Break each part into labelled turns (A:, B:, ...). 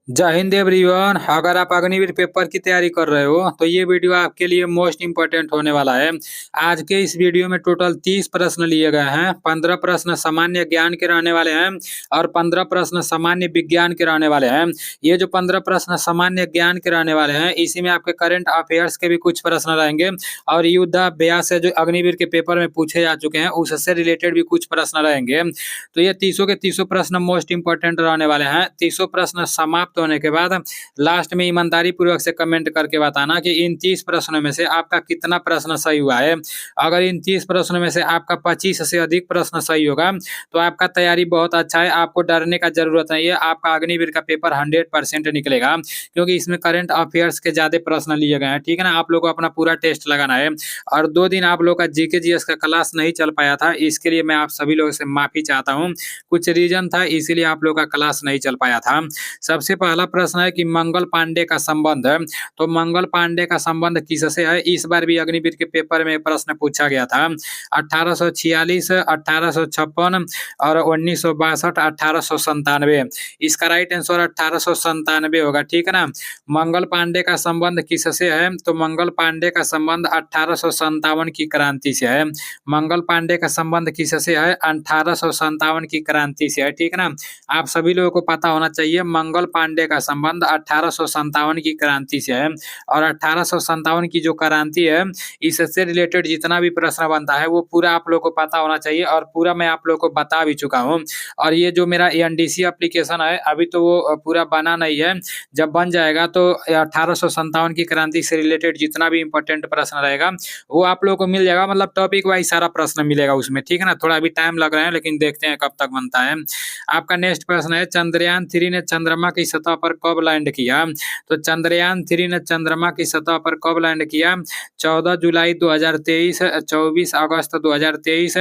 A: जय हिंद एवरीवन। अगर आप अग्निवीर पेपर की तैयारी कर रहे हो तो ये वीडियो आपके लिए मोस्ट इम्पोर्टेंट होने वाला है। आज के इस वीडियो में टोटल 30 प्रश्न लिए गए हैं। 15 प्रश्न सामान्य ज्ञान के रहने वाले हैं और 15 प्रश्न सामान्य विज्ञान के रहने वाले हैं। ये जो 15 प्रश्न सामान्य ज्ञान के रहने वाले हैं, इसी में आपके करंट अफेयर्स के भी कुछ प्रश्न रहेंगे और युद्धाभ्यास से जो अग्निवीर के पेपर में पूछे जा चुके हैं उससे रिलेटेड भी कुछ प्रश्न रहेंगे। तो ये तीसों के तीसों प्रश्न मोस्ट इंपोर्टेंट रहने वाले हैं। तीसों प्रश्न समाप्त होने के बाद लास्ट में ईमानदारी पूर्वक से कमेंट करके बताना कि इन 30 प्रश्नों में से आपका कितना प्रश्न सही हुआ है। अगर इन 30 प्रश्नों में से आपका 25 से अधिक प्रश्न सही होगा तो आपका तैयारी बहुत अच्छा है, आपको डरने का जरूरत नहीं है। आपका अग्निवीर का पेपर 100% निकलेगा क्योंकि इसमें करंट अफेयर्स के ज्यादा प्रश्न लिए गए हैं। ठीक है ना, आप लोग को अपना पूरा टेस्ट लगाना है। और 2 दिन आप लोग का जीके जीएस का क्लास नहीं चल पाया था, इसके लिए मैं आप सभी लोगों से माफी चाहता हूँ। कुछ रीजन था इसीलिए आप लोग का क्लास नहीं चल पाया था। सबसे पहला प्रश्न है कि मंगल पांडे का संबंध, तो मंगल पांडे का संबंध किससे है? इस बार भी अग्निवीर के पेपर में प्रश्न पूछा गया था। 1846, 1856 और 1962, 1897। इसका राइट आंसर 1897 होगा। ठीक है ना, मंगल पांडे का संबंध किससे है? तो मंगल पांडे का संबंध 1857 की क्रांति से है। मंगल पांडे का संबंध किससे है? 1857 की क्रांति से है। ठीक है ना, आप सभी लोगों को पता होना चाहिए मंगल पांडे का संबंध 1857 की क्रांति से है। और 1857 की जो क्रांति है, इससे रिलेटेड जितना भी प्रश्न बनता है वो पूरा आप लोगों को पता होना चाहिए और पूरा मैं आप लोगों को बता भी चुका हूँ। और ये जो मेरा एनडीसी एप्लीकेशन है अभी तो वो पूरा बना नहीं है, जब बन जाएगा तो 1857 की क्रांति से रिलेटेड जितना भी इंपॉर्टेंट प्रश्न रहेगा वो आप लोगों को मिल जाएगा। मतलब टॉपिक वाइज सारा प्रश्न मिलेगा उसमें। ठीक है ना, थोड़ा अभी टाइम लग रहा है लेकिन देखते हैं कब तक बनता है। आपका नेक्स्ट प्रश्न है, चंद्रयान 3 ने चंद्रमा की सतह पर कब लैंड किया? तो चंद्रयान 3 ने चंद्रमा की सतह पर कब लैंड किया? 14 जुलाई 2023, 24 अगस्त 2023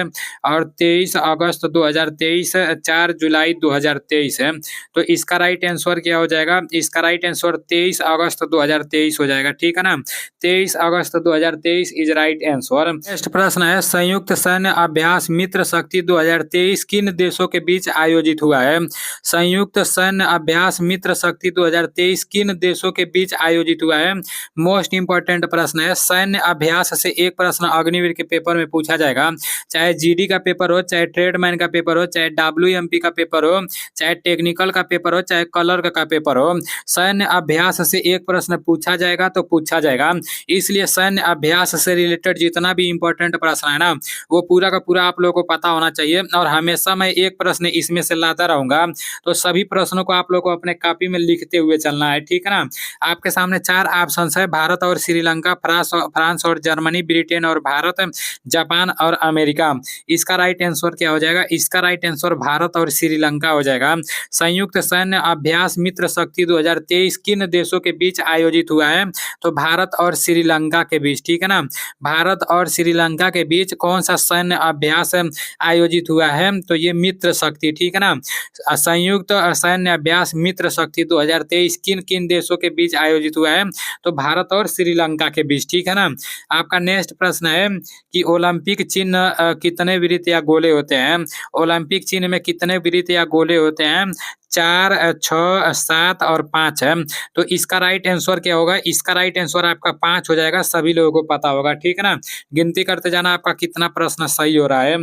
A: और 23 अगस्त 2023, 4 जुलाई 2023 है। तो इसका राइट आंसर क्या हो जाएगा? इसका राइट आंसर 23 अगस्त 2023 हो जाएगा। ठीक है ना, 23 अगस्त 2023 इज राइट आंसर। नेक्स्ट प्रश्न है, संयुक्त सैन्य अभ्यास मित्र शक्ति 2023 किन देशों के बीच आयोजित हुआ है? संयुक्त सैन्य अभ्यास मित्र शक्ति 2023 किन देशों के बीच आयोजित हुआ है? मोस्ट इंपोर्टेंट प्रश्न है। सैन्य अभ्यास से एक प्रश्न अग्निवीर के पेपर में पूछा जाएगा, चाहे जीडी का पेपर हो, चाहे ट्रेडमैन का पेपर हो, चाहे डब्ल्यूएमपी का पेपर हो, चाहे टेक्निकल का पेपर हो, चाहे क्लर्क का पेपर हो। सैन्य अभ्यास से एक प्रश्न पूछा जाएगा तो पूछा जाएगा। इसलिए सैन्य अभ्यास से रिलेटेड जितना भी इंपॉर्टेंट प्रश्न है ना वो पूरा का पूरा आप लोगों को पता होना चाहिए। और हमेशा मैं एक प्रश्न इसमें से लाता रहूंगा, तो सभी प्रश्नों को आप लोग को अपने कॉपी में लिखते हुए चलना है। ठीक है ना, आपके सामने 4 ऑप्शन है, भारत और श्रीलंका, फ्रांस और जर्मनी, ब्रिटेन और भारत, जापान और अमेरिका। इसका राइट आंसर क्या हो जाएगा? इसका राइट आंसर भारत और श्रीलंका हो जाएगा। संयुक्त सैन्य अभ्यास मित्र शक्ति 2023 किन देशों के बीच आयोजित हुआ है? तो भारत और श्रीलंका के बीच। ठीक है ना, भारत और श्रीलंका के बीच कौन सा सैन्य अभ्यास आयोजित हुआ है? तो ये मित्र शक्ति। ठीक है ना, संयुक्त सैन्य अभ्यास मित्र शक्ति 2023 किन किन देशों के बीच आयोजित हुआ है? तो भारत और श्रीलंका के बीच। ठीक है ना, आपका नेक्स्ट प्रश्न है कि ओलंपिक चिन्ह कितने वृत्त या गोले होते हैं? ओलंपिक चिन्ह में कितने वृत्त या गोले होते हैं? 4, 6, 7 और 5 है। तो इसका राइट आंसर क्या होगा? इसका राइट आंसर आपका 5 हो जाएगा। सभी लोगों को पता होगा। ठीक है ना, गिनती करते जाना आपका कितना प्रश्न सही हो रहा है।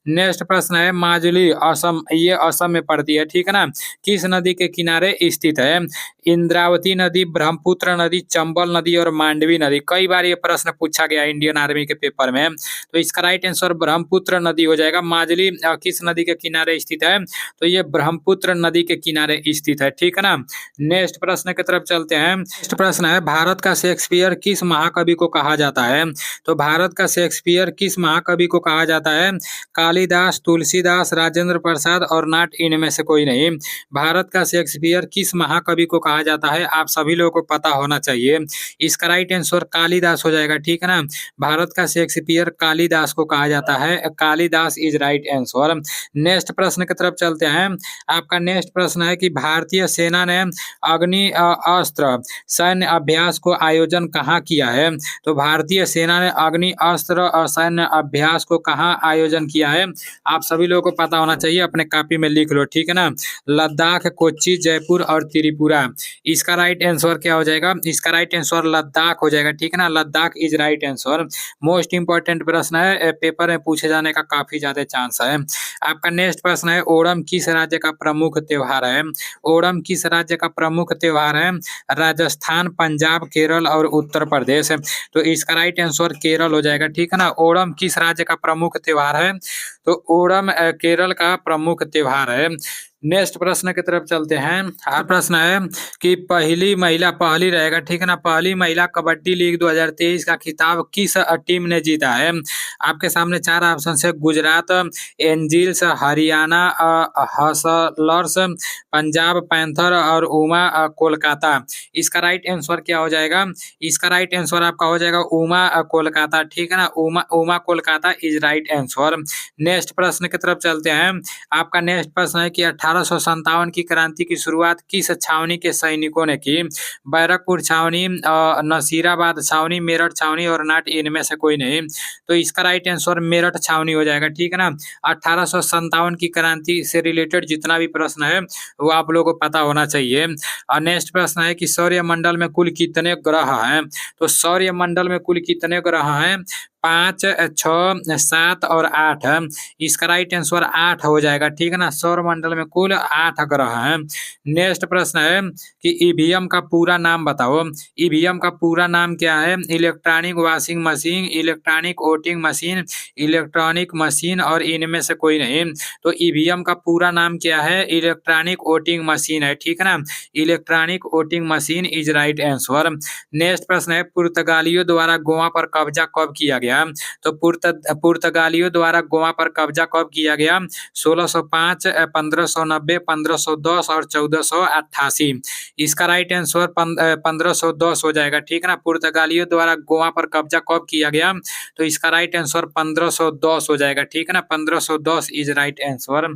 A: नेक्स्ट प्रश्न है, माजुली असम, ये असम में पड़ती है। ठीक है ना, किस नदी के किनारे स्थित है? इंद्रावती नदी, ब्रह्मपुत्र नदी, चंबल नदी और मांडवी नदी। कई बार ये प्रश्न पूछा गया इंडियन आर्मी के पेपर में। तो इसका राइट आंसर ब्रह्मपुत्र नदी हो जाएगा। माजुली किस नदी के किनारे स्थित है? तो ये ब्रह्मपुत्र नदी के किनारे स्थित है। ठीक है ना, नेक्स्ट प्रश्न की तरफ चलते हैं। नेक्स्ट प्रश्न है, भारत का शेक्सपियर किस महाकवि को कहा जाता है? तो भारत का शेक्सपियर किस महाकवि को कहा जाता है? कालिदास, तुलसीदास, राजेंद्र प्रसाद और नॉट इनमें से कोई नहीं। भारत का शेक्सपियर किस महाकवि को कहा जाता है? आप सभी लोगों को पता होना चाहिए। इसका राइट आंसर कालिदास हो जाएगा। ठीक है ना, भारत का शेक्सपियर कालिदास को कहा जाता है। Kalidas is right answer. Next प्रश्न की तरफ चलते हैं। आपका नेक्स्ट प्रश्न प्रश्न है कि भारतीय सेना ने अग्नि अस्त्र सैन्य अभ्यास को आयोजन कहाँ किया है? तो भारतीय सेना ने अग्नि अस्त्र सैन्य अभ्यास को कहाँ आयोजन किया है? आप सभी लोगों को पता होना चाहिए, अपने कॉपी में लिख लो, ठीक है ना। लद्दाख, कोच्चि, जयपुर और त्रिपुरा। इसका राइट आंसर क्या हो जाएगा? इसका राइट आंसर लद्दाख हो जाएगा, ठीक है ना। Ladakh is right answer. Most important प्रश्न है, पेपर में पूछे जाने का काफी ज्यादा चांस है। आपका नेक्स्ट प्रश्न है, ओणम किस राज्य का प्रमुख त्योहार है? ओणम किस राज्य का प्रमुख त्योहार है? राजस्थान, पंजाब, केरल और उत्तर प्रदेश। तो इसका राइट आंसर केरल हो जाएगा, ठीक है ना। ओणम किस राज्य का प्रमुख त्योहार है? तो ओणम केरल का प्रमुख त्योहार है। नेक्स्ट प्रश्न की तरफ चलते हैं। हर प्रश्न है कि पहली रहेगा, ठीक है ना। पहली महिला कबड्डी लीग 2023 का खिताब किस टीम ने जीता है? आपके सामने चार ऑप्शन है, Gujarat Angeles, Haryana hustlers, Punjab panther और उमा कोलकाता। इसका राइट आंसर क्या हो जाएगा? इसका राइट आंसर आपका हो जाएगा उमा कोलकाता, ठीक है ना। Uma Kolkata is right answer. Next प्रश्न की तरफ चलते हैं। आपका नेक्स्ट प्रश्न है कि 1857 की क्रांति की शुरुआत किस छावनी के सैनिकों ने की? बैरकपुर छावनी, नसीराबाद छावनी, मेरठ छावनी और नाट, इनमें से कोई नहीं। तो इसका राइट आंसर मेरठ छावनी हो जाएगा, ठीक है ना। 1857 की क्रांति से रिलेटेड जितना भी प्रश्न है वो आप लोगों को पता होना चाहिए। और नेक्स्ट प्रश्न है कि सौरमंडल में कुल कितने ग्रह हैं? तो सौरमंडल में कुल कितने ग्रह हैं? 5, 6, 7 और 8। इसका राइट आंसर 8 हो जाएगा, ठीक है ना। सौर मंडल में कुल 8 ग्रह हैं। नेक्स्ट प्रश्न है कि ईवीएम का पूरा नाम बताओ। ईवीएम का पूरा नाम क्या है? Electronic washing machine, electronic voting machine, electronic machine और इनमें से कोई नहीं। तो ईवीएम का पूरा नाम क्या है? इलेक्ट्रॉनिक वोटिंग मशीन है, ठीक है ना। Electronic voting machine is right answer. Next प्रश्न है, पुर्तगालियों द्वारा गोवा पर कब्जा कब किया गया? तो पुर्तगालियों द्वारा गोवा पर कब्जा कब किया गया? 1605, 1590, 1510 और 1488। इसका राइट आंसर 1510 हो जाएगा, ठीक है ना। पुर्तगालियों द्वारा गोवा पर कब्जा कब किया गया? तो इसका राइट आंसर 1510 हो जाएगा, ठीक है ना। 1510 इज राइट आंसर।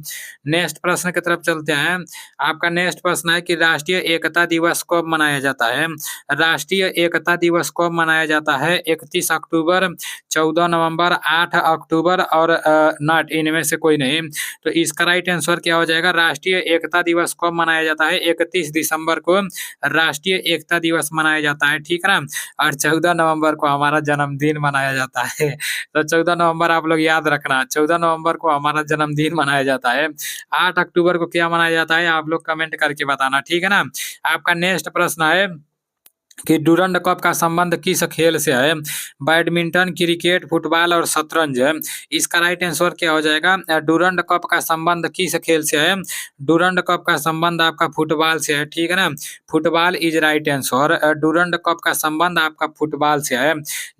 A: नेक्स्ट प्रश्न की तरफ चलते हैं। आपका नेक्स्ट प्रश्न है कि राष्ट्रीय एकता दिवस कब मनाया जाता है? राष्ट्रीय एकता दिवस कब मनाया जाता है? 31 अक्टूबर, 14 नवंबर, 8 अक्टूबर और नॉट, इनमें से कोई नहीं। तो इसका राइट आंसर क्या हो जाएगा? राष्ट्रीय एकता दिवस कब मनाया जाता है? 31 दिसंबर को राष्ट्रीय एकता दिवस मनाया जाता है, ठीक है ना। और 14 नवंबर को हमारा जन्मदिन मनाया जाता है। तो 14 नवंबर आप लोग याद रखना, 14 नवंबर को हमारा जन्मदिन मनाया जाता है। 8 अक्टूबर को क्या मनाया जाता है? आप लोग कमेंट करके बताना, ठीक है ना। आपका नेक्स्ट प्रश्न है कि डूरंड कप का संबंध किस खेल से है? बैडमिंटन, क्रिकेट, फुटबॉल और शतरंज। इसका राइट आंसर क्या हो जाएगा? डूरंड कप का संबंध किस खेल से है? डूरंड कप का संबंध आपका फुटबॉल से है, ठीक है ना। Football is right answer. Durand cup का संबंध आपका फुटबॉल से है।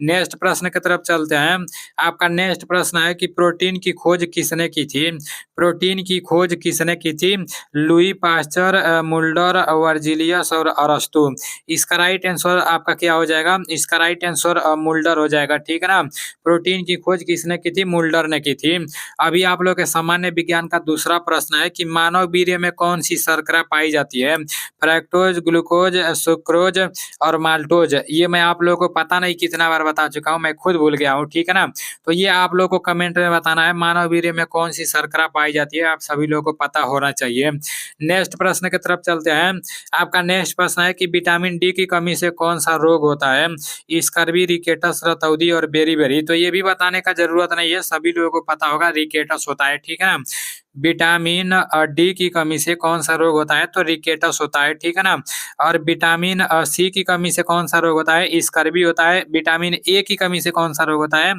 A: नेक्स्ट प्रश्न की तरफ चलते हैं। आपका नेक्स्ट प्रश्न है कि प्रोटीन की खोज किसने की थी? प्रोटीन की खोज किसने की थी? लुई पास्चर, मुल्डर, वर्जिलियस और अरस्तु। इसका राइट आंसर आपका क्या हो जाएगा? इसका राइट आंसर मुल्डर हो जाएगा, ठीक है ना। प्रोटीन की खोज किसने की थी? मुल्डर ने की थी। अभी आप लोग के सामान्य विज्ञान का दूसरा प्रश्न है कि मानव वीर्य में कौन सी शर्करा पाई जाती है? फ्रैक्टोज, ग्लूकोज, सुक्रोज और माल्टोज। ये मैं आप लोगों को पता नहीं कितना बार बता चुका हूँ, मैं खुद भूल गया हूँ, ठीक है ना। तो ये आप लोग को कमेंट में बताना है, मानव वीर्य में कौन सी शर्करा पाई जाती है, आप सभी लोगों को पता होना चाहिए। नेक्स्ट प्रश्न की तरफ चलते हैं। आपका नेक्स्ट प्रश्न है कि विटामिन डी की कमी से कौन सा रोग होता है? स्कर्वी, रिकेटस, रतौंधी और बेरी। तो ये भी बताने का जरूरत नहीं है, सभी लोगों को पता होगा, रिकेटस होता है, ठीक है ना। विटामिन डी की कमी से कौन सा रोग होता है? तो रिकेटस होता है, ठीक है ना। और विटामिन सी की कमी से कौन सा रोग होता है? स्कर्वी होता है। विटामिन ए की कमी से कौन सा रोग होता है?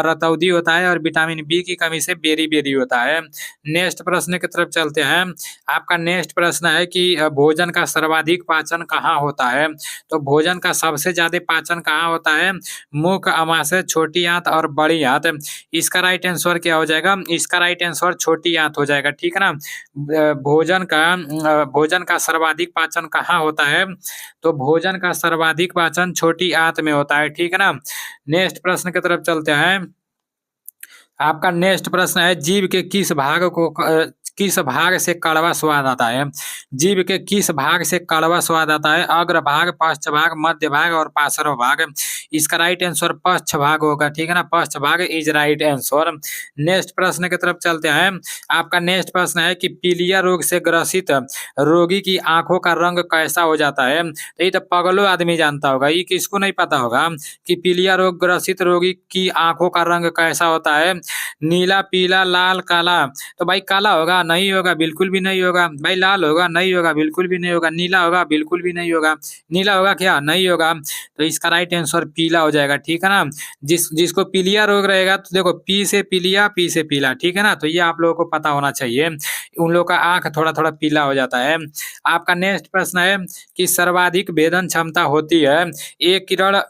A: रतौंधी होता है। और विटामिन बी की कमी से बेरी होता है। नेक्स्ट प्रश्न की तरफ चलते हैं। आपका नेक्स्ट प्रश्न है कि भोजन का सर्वाधिक पाचन कहाँ होता है? तो भोजन का सबसे ज्यादा पाचन कहाँ होता है? मुख, अमाशय, छोटी आंत और बड़ी आंत। इसका राइट आंसर क्या हो जाएगा? इसका राइट आंसर छोटी आंत हो जाएगा, ठीक है ना। भोजन का सर्वाधिक पाचन कहाँ होता है? तो भोजन का सर्वाधिक पाचन छोटी आंत में होता है, ठीक है ना। नेक्स्ट प्रश्न की तरफ चलते हैं। आपका नेक्स्ट प्रश्न है जीव के किस भाग को किस भाग से कड़वा स्वाद आता है? जीभ के किस भाग से कड़वा स्वाद आता है? अग्र भाग, पश्च भाग, मध्य भाग और पार्श्व भाग। इसका राइट आंसर पश्च भाग होगा, ठीक है ना, पश्च भाग इज राइट आंसर। नेक्स्ट प्रश्न की तरफ चलते हैं। आपका नेक्स्ट प्रश्न है कि पीलिया रोग से ग्रसित रोगी की आंखों का रंग कैसा हो जाता है? तो ये तो पगलो आदमी जानता होगा, ये किसको नहीं पता होगा कि पीलिया रोग ग्रसित रोगी की आंखों का रंग कैसा होता है? नीला, पीला, लाल, काला। तो भाई काला होगा? नहीं होगा, बिल्कुल भी नहीं होगा। भाई लाल होगा? नहीं होगा, बिल्कुल भी नहीं होगा। नीला होगा? बिल्कुल भी नहीं होगा। नीला होगा क्या? नहीं होगा। तो इसका राइट आंसर पीला हो जाएगा, ठीक है ना। जिसको पीलिया रोग रहेगा तो देखो, पी से पीलिया, पी से पीला, ठीक है ना। तो ये आप लोगों को पता होना चाहिए। उन लोगों का आंख थोड़ा थोड़ा पीला हो जाता है। आपका नेक्स्ट प्रश्न है कि सर्वाधिक भेदन क्षमता होती है? ए किरण,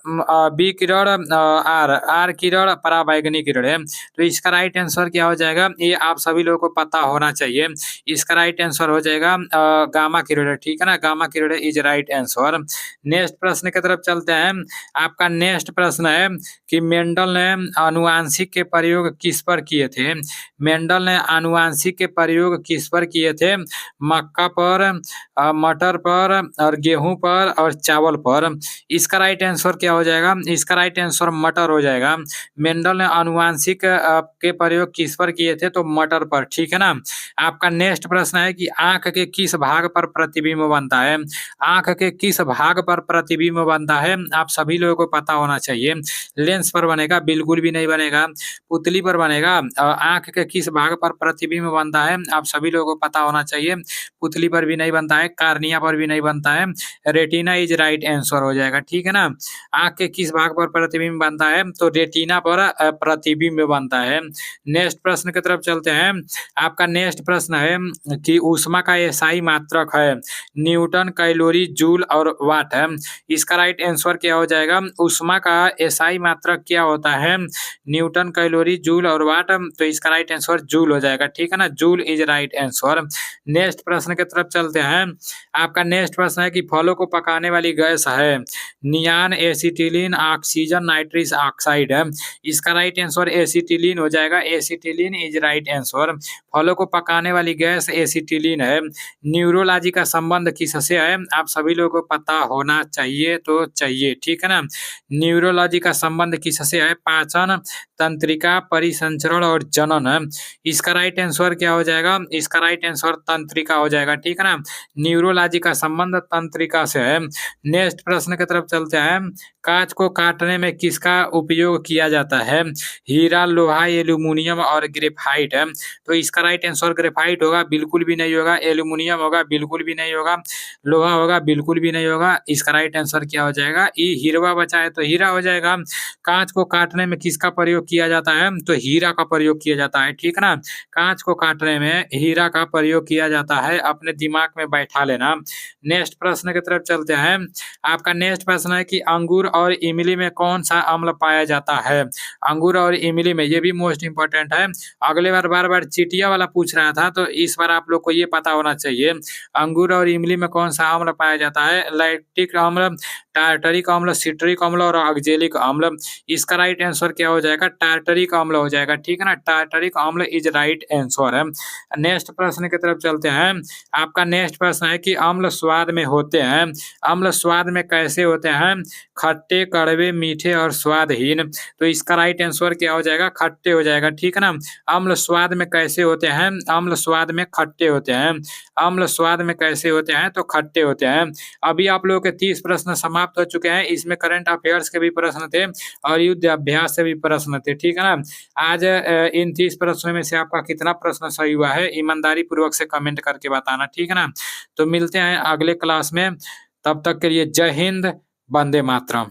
A: बी किरण, आर किरण, पराबैंगनी किरण है। तो इसका राइट आंसर क्या हो जाएगा? ये आप सभी लोगों को पता होना चाहिए। इसका राइट आंसर हो जाएगा गामा किरण, ठीक है ना, gamma Kiran is right answer. Next प्रश्न की तरफ चलते हैं। आपका नेक्स्ट प्रश्न है कि मेंडल ने आनुवांशिक के प्रयोग किस पर किए थे? मेंडल ने आनुवांशिक के प्रयोग किस पर किए थे? मक्का पर, मटर पर और गेहूं पर और चावल पर। इसका राइट आंसर क्या हो जाएगा? इसका राइट आंसर मटर हो जाएगा। मेंडल ने आनुवांशिक के प्रयोग किस पर किए थे? तो मटर पर, ठीक है ना। आपका नेक्स्ट प्रश्न है कि आंख के किस भाग पर प्रतिबिंब बनता है? आंख के किस भाग पर प्रतिबिंब बनता है? आप सभी लोगों को पता होना चाहिए। लेंस पर बनेगा? बिल्कुल भी नहीं बनेगा। पुतली पर बनेगा? आंख के किस भाग पर प्रतिबिंब बनता है? आप सभी लोगों को पता होना चाहिए। पुतली पर भी नहीं बनता है, कार्निया पर भी नहीं बनता है। रेटिना इज राइट आंसर हो जाएगा, ठीक है ना। आंख के किस भाग पर प्रतिबिंब बनता है? तो रेटिना पर प्रतिबिंब बनता है। नेक्स्ट प्रश्न की तरफ चलते हैं। आपका नेक्स्ट प्रश्न है कि ऊष्मा का एसआई मात्रक है न्यूटन, कैलोरी, जूल और वाट है। इसका राइट आंसर क्या हो जाएगा? ऊष्मा का एसआई मात्रक क्या होता है? न्यूटन, कैलोरी, जूल और वाट। तो इसका राइट आंसर जूल हो जाएगा, ठीक है ना, joule is right answer. Next प्रश्न की तरफ चलते हैं। आपका नेक्स्ट प्रश्न है कि फलों को पकाने वाली गैस है नियान, एसिटिलीन, ऑक्सीजन, नाइट्रस ऑक्साइड है। इसका राइट आंसर एसिटिलीन हो जाएगा, एसिटिलीन इज राइट आंसर। फलों को पकाने वाली गैस एसिटिलीन है। न्यूरोलॉजी का संबंध किससे है? आप सभी लोगों को पता होना चाहिए, तो चाहिए, ठीक है ना। न्यूरोलॉजी का संबंध किससे है? पाचन तंत्रिका, परिसंचरण और जनन है। इसका राइट आंसर क्या हो जाएगा? इसका राइट आंसर तंत्रिका हो जाएगा, ठीक है ना। न्यूरोलॉजी का संबंध तंत्रिका से है। नेक्स्ट प्रश्न की तरफ चलते हैं। कांच को काटने में किसका उपयोग किया जाता है? हीरा, लोहा, एल्यूमिनियम और ग्रेफाइट है। तो इसका राइट आंसर ग्रेफाइट होगा? बिल्कुल भी नहीं होगा। एल्यूमिनियम होगा? बिल्कुल भी नहीं होगा। लोहा होगा? बिल्कुल भी नहीं होगा। इसका राइट आंसर क्या हो जाएगा? ये हीरा बचा है तो हीरा हो जाएगा। कांच को काटने में किसका प्रयोग किया जाता है? तो हीरा का प्रयोग किया जाता है, ठीक है ना। कांच को काटने में हीरा का प्रयोग किया जाता है, अपने दिमाग में बैठा लेना। नेक्स्ट प्रश्न की तरफ चलते हैं। आपका नेक्स्ट प्रश्न है कि अंगूर और इमली में कौन सा अम्ल पाया जाता है? अंगूर और इमली में, ये भी मोस्ट इंपॉर्टेंट है। अगले बार बार बार चिटिया वाला पूछ रहा था, तो इस बार आप लोग को ये पता होना चाहिए। अंगूर और इमली में कौन सा अम्ल पाया जाता है? लैक्टिक अम्ल, टार्टरिक अम्ल, सिट्रिक अम्ल और ऑक्जेलिक अम्ल। इसका राइट आंसर क्या हो जाएगा? टार्टरिक अम्ल हो जाएगा, ठीक है ना। टार्टरिक अम्ल इज राइट आंसर है। नेक्स्ट प्रश्न की तरफ चलते हैं। आपका नेक्स्ट प्रश्न है कि अम्ल स्वाद में होते हैं। अम्ल स्वाद में कैसे होते हैं? खट्टे, कड़वे, मीठे और स्वादहीन। तो इसका राइट आंसर क्या हो जाएगा? खट्टे हो जाएगा, ठीक है ना। अम्ल स्वाद में कैसे होते हैं? अम्ल स्वाद में खट्टे होते हैं। अम्ल स्वाद में कैसे होते हैं? तो खट्टे होते हैं। अभी आप लोगों के 30 प्रश्न समाप्त हो चुके हैं। इसमें करंट अफेयर्स के भी प्रश्न थे और युद्ध अभ्यास से भी प्रश्न थे, ठीक है ना। आज इन 30 प्रश्नों में से आपका कितना प्रश्न सही हुआ है, ईमानदारी पूर्वक से कमेंट करके बताना, ठीक है ना। तो मिलते हैं अगले क्लास में, तब तक के लिए जय हिंद, वंदे मातरम।